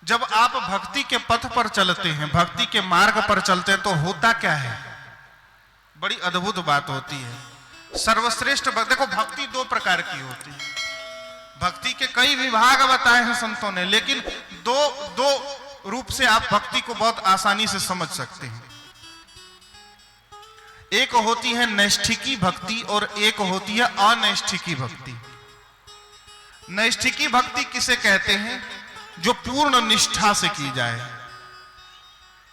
जब आप भक्ति के पथ पर चलते हैं, भक्ति के मार्ग पर चलते हैं, तो होता क्या है, बड़ी अद्भुत बात होती है। सर्वश्रेष्ठ देखो, भक्ति दो प्रकार की होती है। भक्ति के कई विभाग बताए हैं संतों ने, लेकिन दो रूप से आप भक्ति को बहुत आसानी से समझ सकते हैं। एक होती है नैष्ठिकी भक्ति और एक होती है अनैष्ठिकी भक्ति। नैष्ठिकी भक्ति किसे कहते हैं? जो पूर्ण निष्ठा से की जाए,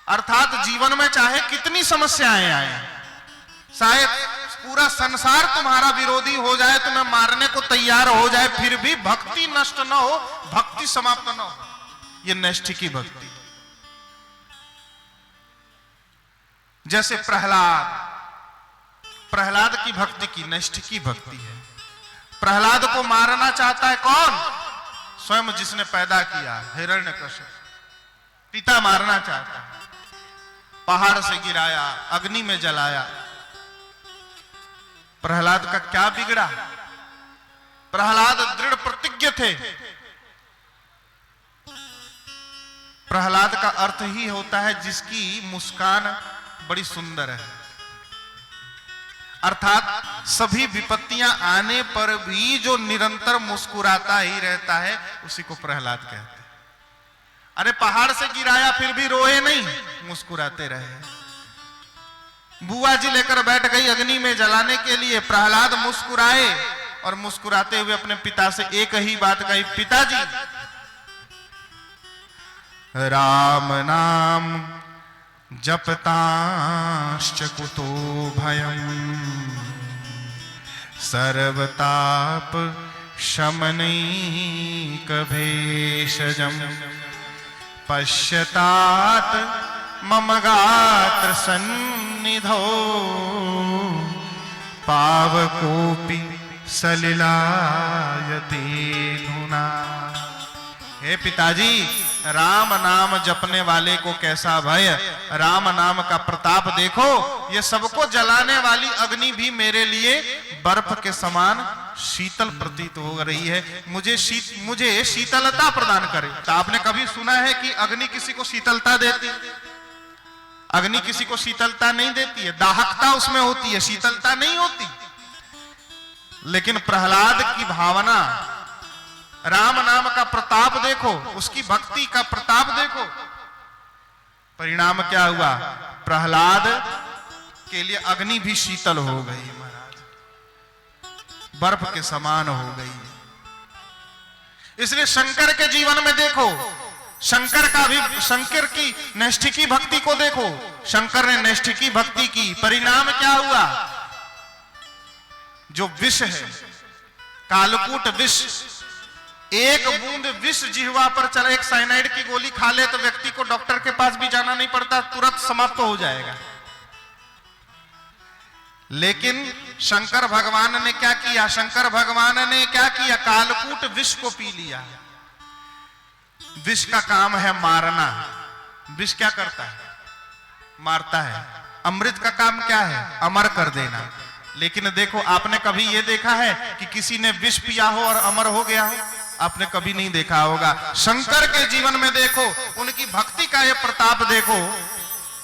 अर्थात जीवन में चाहे कितनी समस्याएं आए, शायद पूरा संसार तुम्हारा विरोधी हो जाए, तुम्हें मारने को तैयार हो जाए, फिर भी भक्ति नष्ट न हो, भक्ति समाप्त न हो, यह नैष्ठिकी भक्ति। जैसे प्रहलाद की भक्ति की नैष्ठिकी भक्ति है। प्रहलाद को मारना चाहता है कौन? स्वयं जिसने पैदा किया, हिरण्यकश्यप, पिता मारना चाहता है। पहाड़ से गिराया, अग्नि में जलाया। प्रहलाद का क्या बिगड़ा? प्रहलाद दृढ़ प्रतिज्ञ थे। प्रहलाद का अर्थ ही होता है जिसकी मुस्कान बड़ी सुंदर है, अर्थात सभी विपत्तियां आने पर भी जो निरंतर मुस्कुराता ही रहता है, उसी को प्रहलाद कहते हैं। अरे पहाड़ से गिराया फिर भी रोए नहीं, मुस्कुराते रहे। बुआ जी लेकर बैठ गई अग्नि में जलाने के लिए, प्रहलाद मुस्कुराए और मुस्कुराते हुए अपने पिता से एक ही बात कही, पिताजी राम नाम जपतांश्च कुतो भयम् सर्वताप शमनैकभेषजम् पश्यतात् मम गात्र सन्निधौ पावकोऽपि सलिलायते धुना। हे पिताजी, राम नाम जपने वाले को कैसा भय, राम नाम का प्रताप देखो। ये सबको जलाने वाली अग्नि भी मेरे लिए बर्फ के समान शीतल प्रतीत हो रही है, मुझे शीतलता प्रदान करे। तो आपने कभी सुना है कि अग्नि किसी को शीतलता देती? अग्नि किसी को शीतलता नहीं देती है, दाहकता उसमें होती है, शीतलता नहीं होती। लेकिन प्रहलाद की भावना, राम नाम का प्रताप देखो, उसकी भक्ति का प्रताप देखो। परिणाम क्या हुआ? प्रहलाद के लिए अग्नि भी शीतल हो गई महाराज, बर्फ के समान हो गई। इसलिए शंकर के जीवन में देखो, शंकर की नैष्ठिकी भक्ति को देखो। शंकर ने नैष्ठिकी भक्ति की, परिणाम क्या हुआ? जो विष है, कालकूट विष, एक बूंद विष जिह्वा पर चला, एक साइनाइड की गोली खा ले तो व्यक्ति को डॉक्टर के पास भी जाना नहीं पड़ता, तुरंत समाप्त हो जाएगा। लेकिन शंकर भगवान ने क्या किया? शंकर भगवान ने क्या किया? कालकूट विष को पी लिया। विष का काम है मारना। विष क्या करता है? मारता है। अमृत का काम क्या है? अमर कर देना। लेकिन देखो, आपने कभी यह देखा है कि किसी ने विष पिया हो और अमर हो गया हो? आपने कभी नहीं देखा होगा। शंकर के जीवन में देखो, उनकी भक्ति का यह प्रताप देखो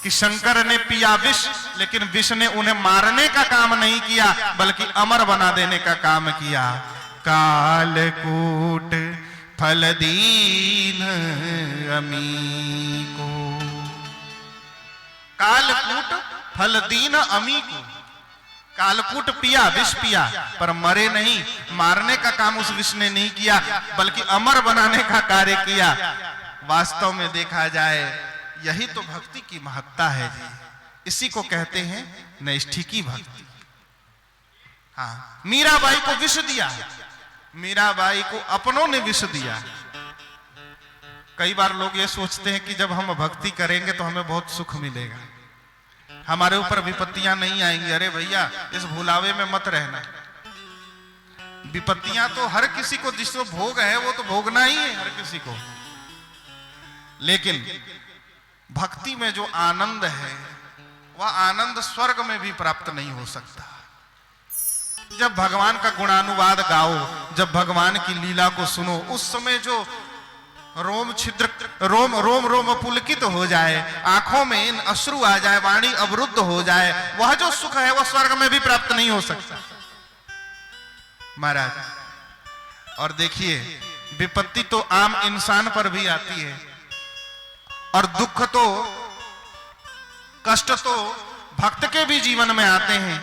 कि शंकर ने पिया विष, लेकिन विष ने उन्हें मारने का काम नहीं किया, बल्कि अमर बना देने का काम किया। कालकूट फल दीन अमी को, कालकूट फल दीन अमी को। कालकूट पिया, विष पिया, पर मरे नहीं, मारने का काम उस विष ने नहीं किया, बल्कि अमर बनाने का कार्य किया। वास्तव में देखा जाए, यही तो भक्ति की महत्ता है जी। इसी को कहते हैं नैष्ठिकी भक्ति। हाँ, मीराबाई को विष दिया, मीराबाई को अपनों ने विष दिया। कई बार लोग ये सोचते हैं कि जब हम भक्ति करेंगे तो हमें बहुत सुख मिलेगा, हमारे ऊपर विपत्तियां नहीं आएंगी। अरे भैया, इस भुलावे में मत रहना। विपत्तियां तो हर किसी को, जिसको भोग है वो तो भोगना ही है हर किसी को। लेकिन भक्ति में जो आनंद है, वह आनंद स्वर्ग में भी प्राप्त नहीं हो सकता। जब भगवान का गुणानुवाद गाओ, जब भगवान की लीला को सुनो, उस समय जो रोम छिद्र रोम रोम रोम पुलकित हो जाए, आंखों में अश्रु आ जाए, वाणी अवरुद्ध हो जाए, वह जो सुख है वह स्वर्ग में भी प्राप्त नहीं हो सकता महाराज। और देखिए विपत्ति तो आम इंसान पर भी आती है, और दुख तो, कष्ट तो भक्त के भी जीवन में आते हैं,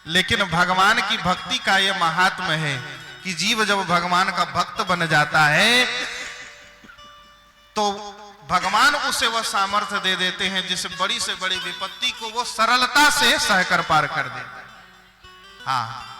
लेकिन भगवान की भक्ति का यह महात्म है कि जीव जब भगवान का भक्त बन जाता है तो भगवान उसे वह सामर्थ्य दे देते हैं जिस बड़ी से बड़ी विपत्ति को वो सरलता से सहकर पार कर देता है। हाँ,